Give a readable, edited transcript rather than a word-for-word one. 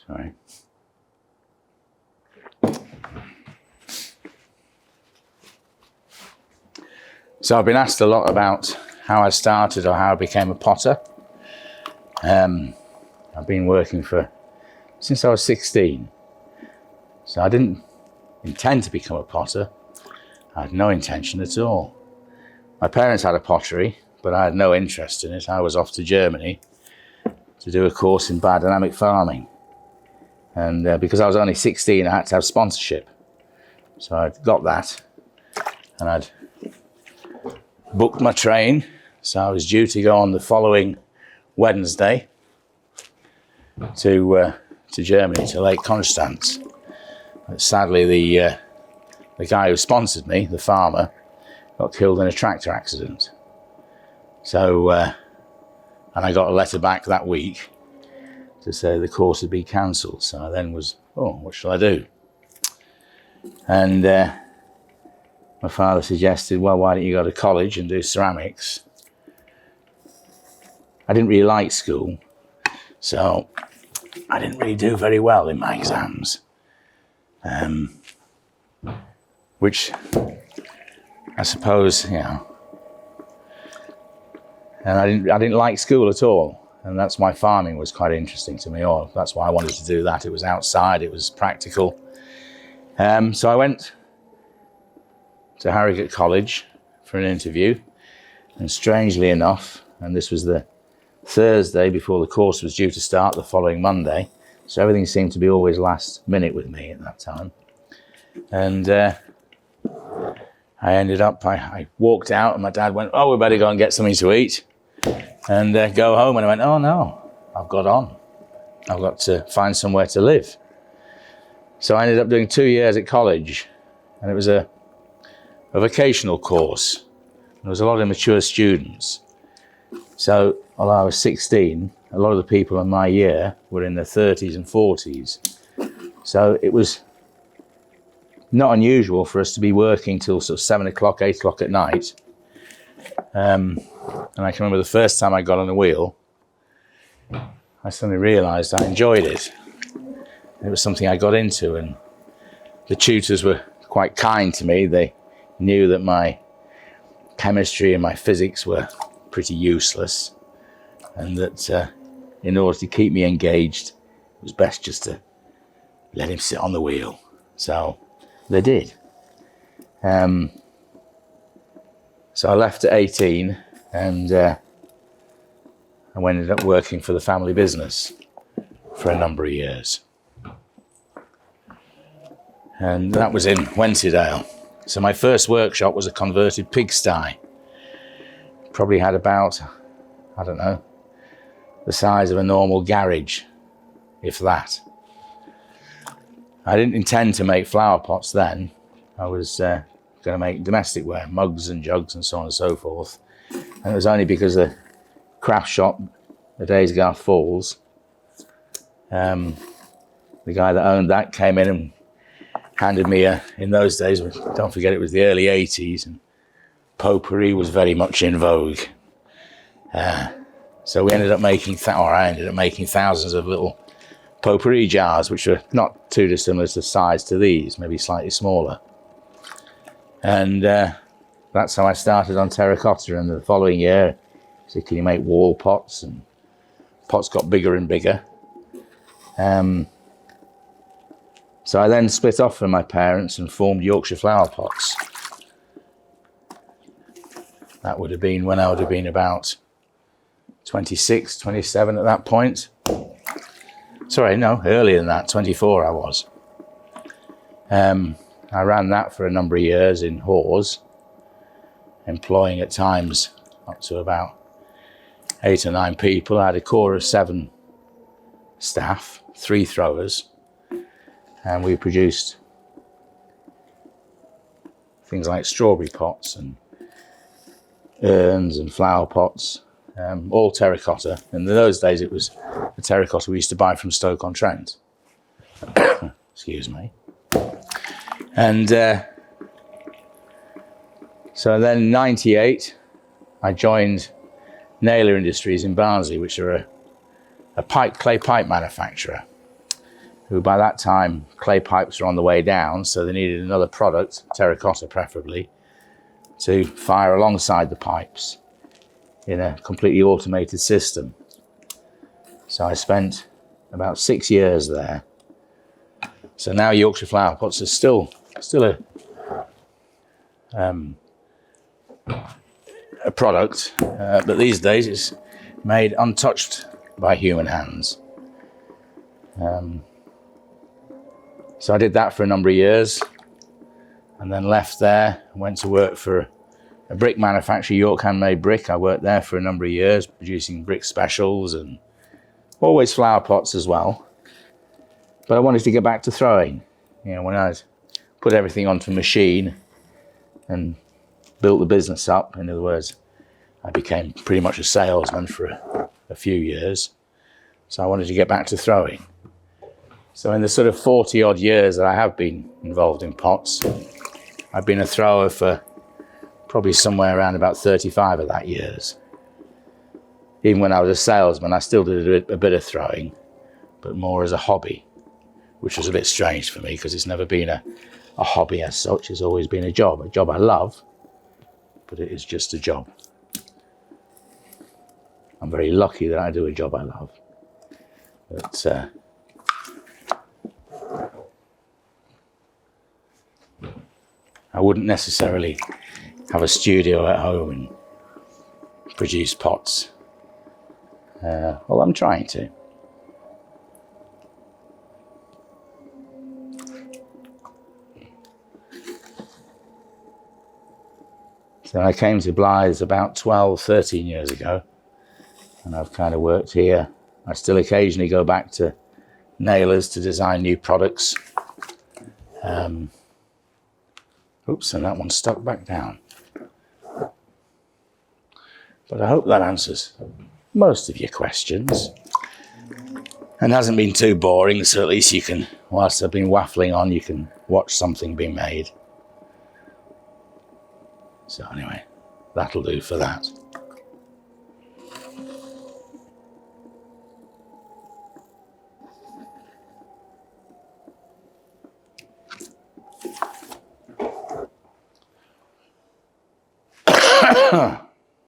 Sorry. So I've been asked a lot about how I started or how I became a potter. I've been working since I was 16. So I didn't intend to become a potter. I had no intention at all. My parents had a pottery, but I had no interest in it. I was off to Germany to do a course in biodynamic farming. And because I was only 16, I had to have sponsorship. So I got that, and I'd booked my train. So I was due to go on the following Wednesday to Germany, to Lake Constance. But sadly, the guy who sponsored me, the farmer, got killed in a tractor accident. So, and I got a letter back that week to say the course had been cancelled. So I then was, what shall I do? And my father suggested, well, why don't you go to college and do ceramics? I didn't really like school, so I didn't really do very well in my exams. Which I suppose, and I didn't like school at all, and that's why farming was quite interesting to me, or that's why I wanted to do that. It was outside, it was practical. So I went to Harrogate College for an interview, and strangely enough, and this was the Thursday before the course was due to start the following Monday, so everything seemed to be always last minute with me at that time. And I ended up, I walked out, and my dad went, we better go and get something to eat and go home. And I went, oh no, I've got to find somewhere to live. So I ended up doing 2 years at college, and it was a vocational course. There was a lot of mature students. So although I was 16, a lot of the people in my year were in their 30s and 40s. So it was not unusual for us to be working till sort of 7 o'clock, 8 o'clock at night. And I can remember the first time I got on the wheel, I suddenly realised I enjoyed it. It was something I got into, and the tutors were quite kind to me. They knew that my chemistry and my physics were pretty useless, and that in order to keep me engaged, it was best just to let him sit on the wheel. So they did. So I left at 18, and I ended up working for the family business for a number of years. And that was in Wensleydale. So my first workshop was a converted pigsty. Probably had about, I don't know, the size of a normal garage, if that. I didn't intend to make flower pots then. I was going to make domestic ware, mugs and jugs and so on and so forth. And it was only because the craft shop, the Daysgarth Falls, the guy that owned that came in and handed me in those days, don't forget it was the early 80s, and potpourri was very much in vogue. So we ended up making, I ended up making thousands of little potpourri jars, which were not too dissimilar to size to these, maybe slightly smaller. And that's how I started on terracotta. And the following year, particularly you make wall pots, and pots got bigger and bigger. So I then split off from my parents and formed Yorkshire Flower Pots. That would have been when I would have been about 26, 27 at that point. Sorry, no, earlier than that, 24 I was. I ran that for a number of years in Hawes, employing at times up to about 8 or 9 people. I had a core of 7 staff, 3 throwers, and we produced things like strawberry pots and urns and flower pots, all terracotta. And in those days it was the terracotta we used to buy from Stoke-on-Trent. Excuse me. And so then in 98 I joined Naylor Industries in Barnsley, which are a clay pipe manufacturer. who by that time clay pipes were on the way down, so they needed another product, terracotta preferably, to fire alongside the pipes in a completely automated system. So I spent about 6 years there. So now Yorkshire flower pots are still a product, but these days it's made untouched by human hands. So I did that for a number of years and then left there and went to work for a brick manufacturer, York Handmade Brick. I worked there for a number of years producing brick specials and always flower pots as well. But I wanted to get back to throwing. You know, when I put everything onto a machine and built the business up, in other words, I became pretty much a salesman for a few years. So I wanted to get back to throwing. So in the sort of 40 odd years that I have been involved in pots, I've been a thrower for probably somewhere around about 35 of that years. Even when I was a salesman, I still did a bit of throwing, but more as a hobby, which was a bit strange for me because it's never been a hobby as such. It's always been a job I love, but it is just a job. I'm very lucky that I do a job I love. But I wouldn't necessarily have a studio at home and produce pots. Well, I'm trying to. So I came to Blythe about 12, 13 years ago, and I've kind of worked here. I still occasionally go back to Nailers to design new products. Oops, and that one stuck back down. But I hope that answers most of your questions and hasn't been too boring, so at least you can, whilst I've been waffling on, you can watch something being made. So anyway, that'll do for that.